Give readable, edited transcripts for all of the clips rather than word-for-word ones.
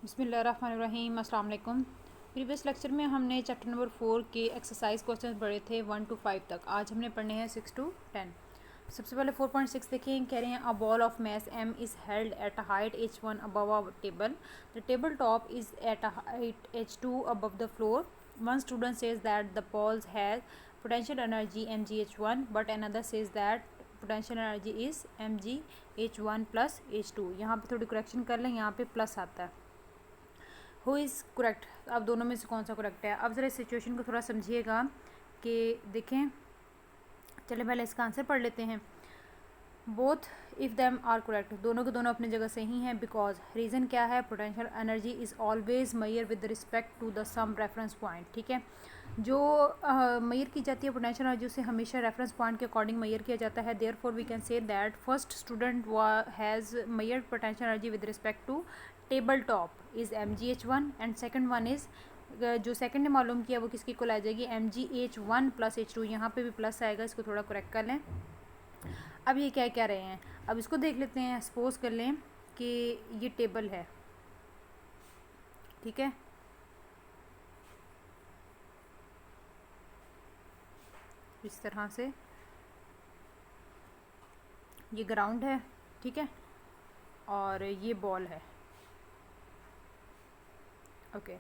बिस्मिल्लाहिर्रहमानिर्रहीम। अस्सलाम वालेकुम। प्रीवियस लेक्चर में हमने चैप्टर नंबर 4 के एक्सरसाइज क्वेश्चन पढ़े थे 1 to 5 तक। आज हमने पढ़ने हैं 6 to 10। सबसे पहले 4.6 देखें। कह रहे हैं a ball of mass m is held at a height h1 above a table. The table top is at a height h2 above the floor. One student says that the balls has potential energy mgh1 but another says that potential energy is mgh1 plus h2। यहाँ पे थोड़ी correction कर लें, यहाँ पे plus आता है। Who is correct? अब दोनों में से कौन सा करेक्ट है? अब ज़रा सिचुएशन को थोड़ा समझिएगा कि देखें। चले पहले इसका आंसर पढ़ लेते हैं। Both if them are correct, दोनों के दोनों अपनी जगह सही हैं। बिकॉज रीज़न क्या है? Potential energy is always measure with respect to the some reference point. ठीक है, जो मेजर की जाती है पोटेंशियल एनर्जी उसे हमेशा रेफरेंस पॉइंट के अकॉर्डिंग मेजर किया जाता है। Therefore we can say that first student has measured potential energy with respect to table top is mgh1 and second one is जो सेकंड ने मालूम किया वो किसकी इक्वल आ जाएगी? mgh1 plus h2। यहाँ पे भी प्लस आएगा, इसको थोड़ा करेक्ट कर लें। अब ये क्या कह रहे हैं, अब इसको देख लेते हैं। सपोज कर लें कि ये टेबल है, ठीक है, इस तरह से ये ग्राउंड है, ठीक है, और ये बॉल है। ओके,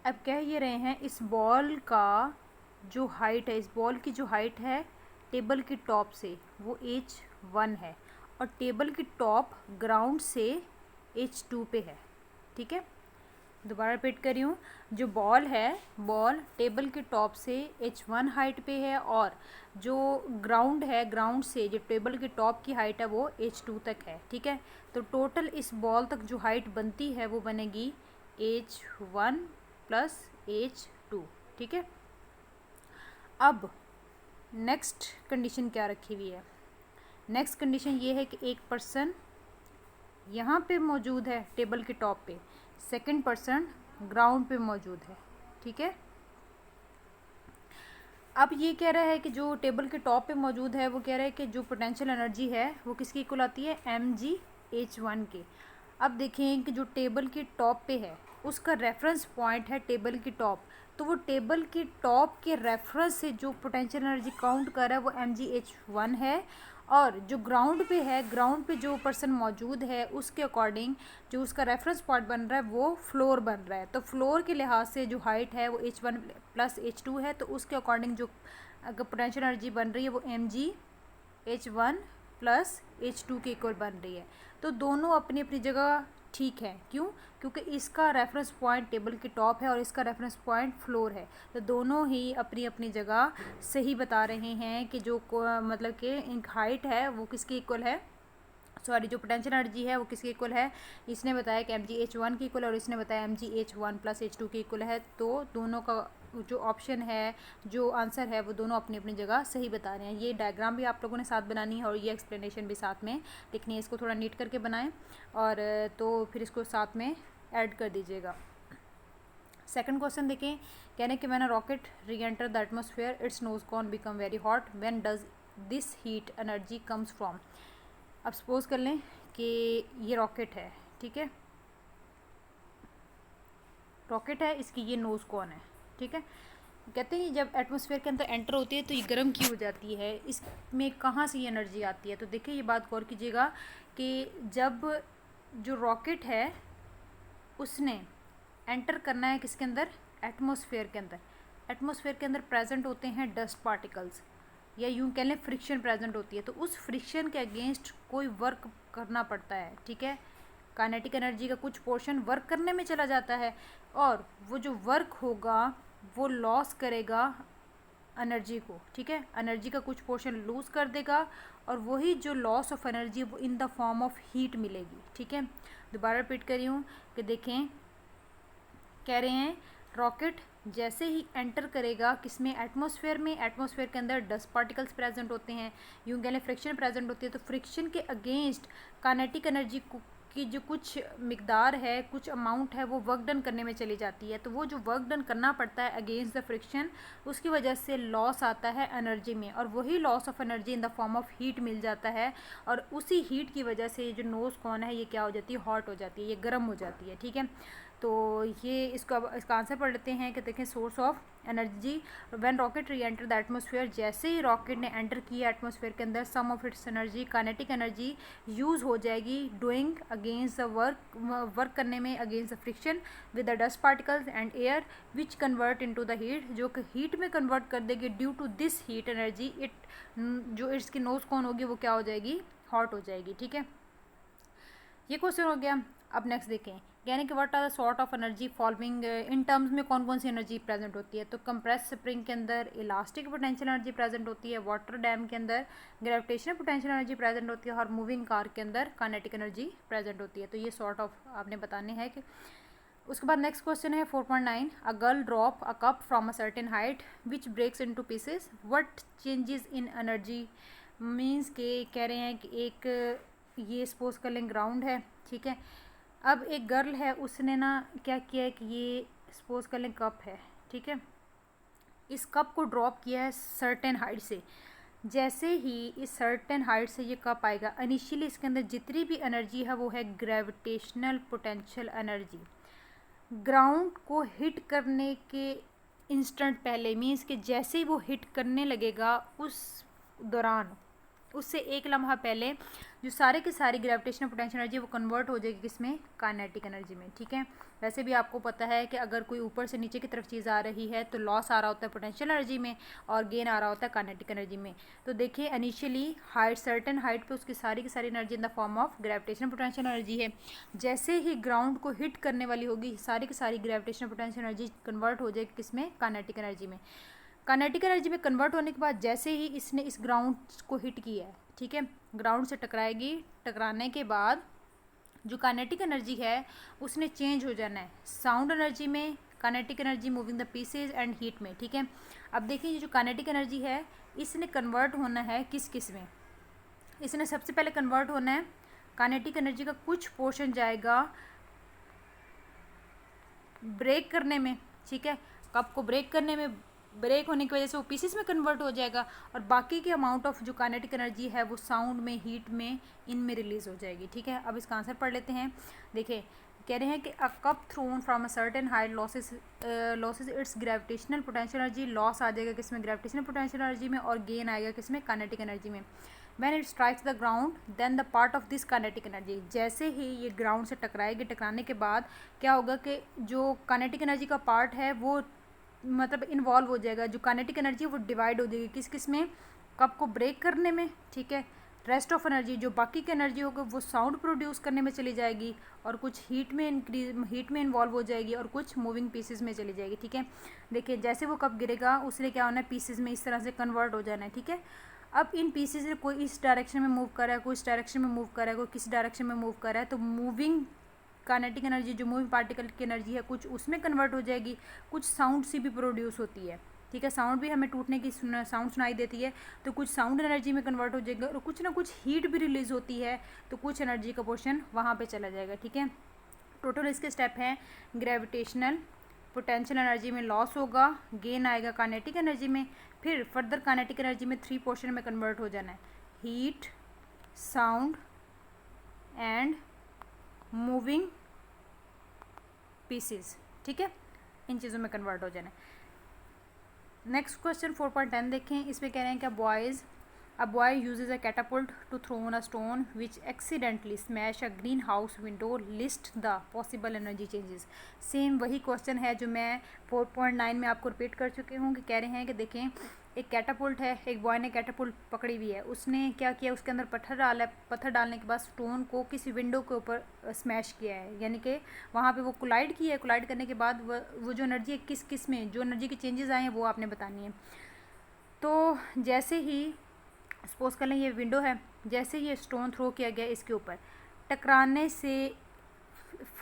अब कह ये रहे हैं इस बॉल का जो हाइट है, इस बॉल की जो हाइट है टेबल की टॉप से वो h1 है और टेबल की टॉप ग्राउंड से h2 पे है। ठीक है, दोबारा रिपीट कर रही हूँ। जो बॉल है, बॉल टेबल के टॉप से h1 हाइट पे है और जो ग्राउंड है, ग्राउंड से जो टेबल के टॉप की हाइट है वो h2 तक है। ठीक है, तो टोटल इस बॉल तक जो हाइट बनती है वो बनेगी h1 प्लस h2। ठीक है, अब नेक्स्ट कंडीशन क्या रखी हुई है? नेक्स्ट कंडीशन ये है कि एक पर्सन यहाँ पे मौजूद है टेबल के टॉप पे, सेकंड पर्सन ग्राउंड पे मौजूद है। ठीक है, अब ये कह रहा है कि जो टेबल के टॉप पे मौजूद है वो कह रहा है कि जो पोटेंशियल एनर्जी है वो किसकी इक्वल आती है? mgh1 के। अब देखें कि जो टेबल की टॉप पे है उसका रेफरेंस पॉइंट है टेबल की टॉप, तो वो टेबल की टॉप के रेफरेंस से जो पोटेंशियल एनर्जी काउंट कर रहा है वो mgh1 है। और जो ग्राउंड पे है, ग्राउंड पे जो पर्सन मौजूद है उसके अकॉर्डिंग जो उसका रेफरेंस पॉइंट बन रहा है वो फ्लोर बन रहा है। तो फ्लोर के लिहाज से जो हाइट है वो h1 प्लस h2 है, तो उसके अकॉर्डिंग जो अगर पोटेंशियल एनर्जी बन रही है वो mgh1 प्लस h2 के इक्वल बन रही है। तो दोनों अपनी अपनी जगह ठीक है। क्यों? क्योंकि इसका रेफरेंस पॉइंट टेबल की टॉप है और इसका रेफरेंस पॉइंट फ्लोर है, तो दोनों ही अपनी अपनी जगह सही बता रहे हैं कि जो मतलब कि इनकी हाइट है वो किसकी इक्वल है, सॉरी जो पोटेंशियल एनर्जी है वो किसकी इक्वल है। इसने बताया कि mgh1 की इक्वल और इसने बताया mgh1 प्लस h2 की इक्वल है। तो दोनों का जो ऑप्शन है, जो आंसर है वो दोनों अपनी अपनी जगह सही बता रहे हैं। ये डायग्राम भी आप लोगों ने साथ बनानी है और ये एक्सप्लेनेशन भी साथ में लिखनी है। इसको थोड़ा नीट करके बनाएं और तो फिर इसको साथ में ऐड कर दीजिएगा। सेकंड क्वेश्चन देखें। कहने कि when a rocket reenter the atmosphere its nose cone become very hot, when does this heat energy comes from. अब सपोज कर लें कि ये रॉकेट है, ठीक है, रॉकेट है, इसकी ये नोज़ कौन है। ठीक है, कहते हैं जब एटमॉस्फेयर के अंदर एंटर होती है तो ये गर्म क्यों हो जाती है, इसमें कहाँ से ये एनर्जी आती है। तो देखिए ये बात गौर कीजिएगा कि जब जो रॉकेट है उसने एंटर करना है किसके अंदर? एटमॉस्फेयर के अंदर। एटमॉस्फेयर के अंदर प्रेजेंट होते हैं डस्ट पार्टिकल्स, या यूँ कह लें फ्रिक्शन प्रेजेंट होती है। तो उस फ्रिक्शन के अगेंस्ट कोई वर्क करना पड़ता है। ठीक है, काइनेटिक एनर्जी का कुछ पोर्शन वर्क करने में चला जाता है और वो जो वर्क होगा वो लॉस करेगा एनर्जी को। ठीक है, एनर्जी का कुछ पोर्शन लूज़ कर देगा और वही जो लॉस ऑफ एनर्जी वो इन द फॉर्म ऑफ हीट मिलेगी। ठीक है, दोबारा रिपीट कर रही हूँ कि देखें, कह रहे हैं रॉकेट जैसे ही एंटर करेगा किसमें? एटमॉस्फेयर में। एटमॉस्फेयर के अंदर डस्ट पार्टिकल्स प्रेजेंट होते हैं, यूँ कह लें फ्रिक्शन प्रेजेंट होती है। तो फ्रिक्शन के अगेंस्ट काइनेटिक एनर्जी की जो कुछ मिकदार है, कुछ अमाउंट है, वो वर्क डन करने में चली जाती है। तो वो जो वर्क डन करना पड़ता है अगेंस्ट द फ्रिक्शन, उसकी वजह से लॉस आता है एनर्जी में, और वही loss of energy in the form of heat मिल जाता है। और उसी हीट की वजह से जो नोज़ कॉन है ये क्या हो जाती है, हॉट हो जाती है, ये गर्म हो जाती है। ठीक है, तो ये इसका आंसर पढ़ लेते हैं कि देखें, source of energy when rocket reenter the atmosphere, जैसे ही रॉकेट ने एंटर किया एटमॉस्फेयर के अंदर, some of its energy, kinetic energy use हो जाएगी डूइंग अगेंस्ट द वर्क करने में against the friction with the dust particles and air, which convert into the heat, जो कि हीट में कन्वर्ट कर देगी। Due to this heat energy जो इसकी नोज कौन होगी वो क्या हो जाएगी, हॉट हो जाएगी। ठीक है, ये क्वेश्चन हो गया। अब नेक्स्ट देखें, यानी कि what are the sort of energy following, in terms में कौन कौन सी एनर्जी प्रेजेंट होती है। तो कंप्रेस स्प्रिंग के अंदर इलास्टिक पोटेंशियल एनर्जी प्रेजेंट होती है, वाटर डैम के अंदर ग्रेविटेशनल पोटेंशियल एनर्जी प्रेजेंट होती है, और मूविंग कार के अंदर काइनेटिक एनर्जी प्रेजेंट होती है। तो ये सॉर्ट ऑफ आपने बताने हैं कि। उसके बाद नेक्स्ट क्वेश्चन है 4.9, a girl drop a cup from a certain height which breaks into pieces, what changes in energy. Means के कह रहे हैं कि एक ये सपोज कर लें ग्राउंड है, ठीक है। अब एक गर्ल है, उसने ना क्या किया है कि ये सपोज कर लें कप है, ठीक है, इस कप को ड्रॉप किया है सर्टेन हाइट से। जैसे ही इस सर्टेन हाइट से ये कप आएगा, इनिशियली इसके अंदर जितनी भी एनर्जी है वो है ग्रेविटेशनल पोटेंशियल एनर्जी। ग्राउंड को हिट करने के इंस्टेंट पहले, मीन्स कि जैसे ही वो हिट करने लगेगा उस दौरान, उससे एक लम्हा पहले जो सारे के सारी ग्रेविटेशनल पोटेंशियल एनर्जी वो कन्वर्ट हो जाएगी किसमें, काइनेटिक एनर्जी में। ठीक है, वैसे भी आपको पता है कि अगर कोई ऊपर से नीचे की तरफ चीज़ आ रही है तो लॉस आ रहा होता है पोटेंशियल एनर्जी में और गेन आ रहा होता है काइनेटिक एनर्जी में। तो देखिए, इनिशियली हाइट, सर्टेन हाइट पे उसकी सारी की सारी energy in the form of gravitational potential energy है। जैसे ही ग्राउंड को हिट करने वाली होगी, सारी की सारी ग्रेविटेशनल पोटेंशियल एनर्जी कन्वर्ट हो जाएगी किसमें, काइनेटिक एनर्जी में। काइनेटिक एनर्जी में कन्वर्ट होने के बाद जैसे ही इसने इस ग्राउंड को हिट किया है, ठीक है, ग्राउंड से टकराएगी, टकराने के बाद जो काइनेटिक एनर्जी है उसने चेंज हो जाना है साउंड एनर्जी में, kinetic energy moving the pieces and heat में। ठीक है, अब देखिए ये जो काइनेटिक एनर्जी है इसने कन्वर्ट होना है किस किस में। इसने सबसे पहले कन्वर्ट होना है, काइनेटिक एनर्जी का कुछ पोर्शन जाएगा ब्रेक करने में, ठीक है, कप को ब्रेक करने में, ब्रेक होने की वजह से वो पीसेस में कन्वर्ट हो जाएगा, और बाकी की अमाउंट ऑफ जो काइनेटिक एनर्जी है वो साउंड में, हीट में, इनमें रिलीज़ हो जाएगी। ठीक है, अब इसका आंसर पढ़ लेते हैं। देखिए, कह रहे हैं कि a cup thrown from a certain height loses its gravitational potential energy, loss आ जाएगा किसमें, ग्रेविटेशनल पोटेंशियल एनर्जी में, और गेन आएगा किसमें, काइनेटिक एनर्जी में। When it strikes the ground then the part of this kinetic energy, जैसे ही ये ग्राउंड से टकराएगी, टकराने के बाद क्या होगा कि जो काइनेटिक एनर्जी का पार्ट है वो मतलब इन्वॉल्व हो जाएगा, जो काइनेटिक एनर्जी वो डिवाइड हो जाएगी किस किस में, कप को ब्रेक करने में, ठीक है। रेस्ट ऑफ एनर्जी, जो बाकी की एनर्जी होगी वो साउंड प्रोड्यूस करने में चली जाएगी, और कुछ हीट में इन्वॉल्व हो जाएगी, और कुछ मूविंग पीसेस में चली जाएगी। ठीक है, देखिए जैसे वो कप गिरेगा उसने क्या होना है, पीसेस में इस तरह से कन्वर्ट हो जाना है। ठीक है, अब इन पीसेस से कोई इस डायरेक्शन में मूव कर रहा है, कोई इस डायरेक्शन में मूव कर रहा है, कोई किस डायरेक्शन में मूव कर रहा है, तो मूविंग काइनेटिक एनर्जी, जो मूविंग पार्टिकल की एनर्जी है, कुछ उसमें कन्वर्ट हो जाएगी, कुछ साउंड से भी प्रोड्यूस होती है। ठीक है, साउंड भी हमें टूटने की साउंड सुनाई देती है, तो कुछ साउंड एनर्जी में कन्वर्ट हो जाएगा, और कुछ ना कुछ हीट भी रिलीज होती है, तो कुछ एनर्जी का पोर्शन वहाँ पे चला जाएगा। ठीक है, टोटल इसके स्टेप हैं, ग्रेविटेशनल पोटेंशियल एनर्जी में लॉस होगा, गेन आएगा काइनेटिक एनर्जी में, फिर फर्दर काइनेटिक एनर्जी में 3 पोर्शन में कन्वर्ट हो जाना है, heat, sound and moving pieces. ठीक है, इन चीज़ों में कन्वर्ट हो जाना है। नेक्स्ट क्वेश्चन 4.10 देखें, इसमें कह रहे हैं कि a boy uses a catapult to throw a stone which accidentally smash a greenhouse window, list the possible energy changes। Same वही क्वेश्चन है जो मैं 4.9 में आपको रिपीट कर चुकी हूँ, कि कह रहे हैं कि देखें एक कैटापुल्ट है, एक बॉय ने कैटापुल्ट पकड़ी हुई है, उसने क्या किया, उसके अंदर पत्थर डाला है, पत्थर डालने के बाद स्टोन को किसी विंडो के ऊपर स्मैश किया है, यानी कि वहाँ पे वो कोलाइड किया है। कोलाइड करने के बाद वो जो एनर्जी है किस किस में, जो एनर्जी के चेंजेस आए हैं वो आपने बतानी है। तो जैसे ही सपोज कर लें ये विंडो है, जैसे ही ये स्टोन थ्रो किया गया इसके ऊपर, टकराने से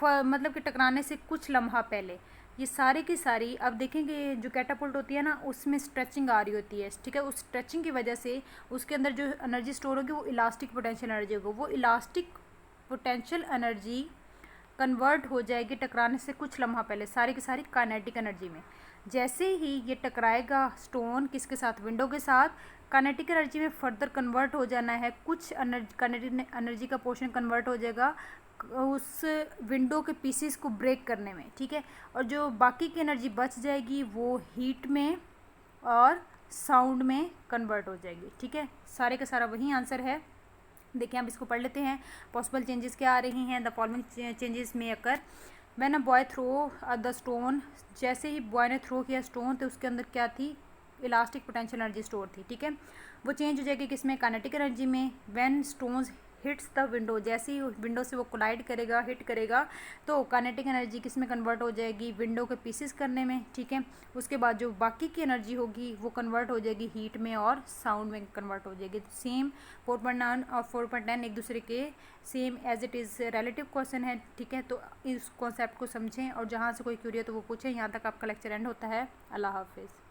मतलब कि टकराने से कुछ लम्हा पहले ये सारी की सारी, अब देखेंगे जो कैटापुल्ट होती है ना उसमें स्ट्रेचिंग आ रही होती है, ठीक है, उस स्ट्रेचिंग की वजह से उसके अंदर जो एनर्जी स्टोर होगी वो इलास्टिक पोटेंशियल एनर्जी होगी, वो इलास्टिक पोटेंशियल एनर्जी कन्वर्ट हो जाएगी टकराने से कुछ लम्हा पहले सारी की सारी काइनेटिक एनर्जी में। जैसे ही ये टकराएगा स्टोन किसके साथ, विंडो के साथ, काइनेटिक एनर्जी में फर्दर कन्वर्ट हो जाना है, कुछ काइनेटिक एनर्जी का पोर्शन कन्वर्ट हो जाएगा उस विंडो के पीसेस को ब्रेक करने में, ठीक है। और जो बाकी की एनर्जी बच जाएगी वो हीट में और साउंड में कन्वर्ट हो जाएगी, ठीक है। सारे का सारा वही आंसर है। देखिए हम इसको पढ़ लेते हैं। पॉसिबल चेंजेस क्या आ रही हैं, द फॉलोइंग चेंजेस में occur when a boy throw the stone, जैसे ही बॉय ने थ्रो किया स्टोन तो उसके अंदर क्या थी, इलास्टिक पोटेंशियल एनर्जी स्टोर थी, ठीक है। वो चेंज हो जाएगी किसमें, काइनेटिक एनर्जी में। When stones hits the window, जैसे ही विंडो से वो कोलाइड करेगा, हिट करेगा, तो काइनेटिक एनर्जी किस में कन्वर्ट हो जाएगी, विंडो के पीसेस करने में, ठीक है। उसके बाद जो बाकी की एनर्जी होगी वो कन्वर्ट हो जाएगी हीट में और साउंड में कन्वर्ट हो जाएगी। सेम 4.9 और 4.10 एक दूसरे के same as it is relative question है, ठीक है। तो इस कॉन्सेप्ट को समझें और जहाँ से कोई क्यूरी है तो वो पूछें। यहाँ तक आपका लेक्चर एंड होता है। अल्लाह हाफिज़।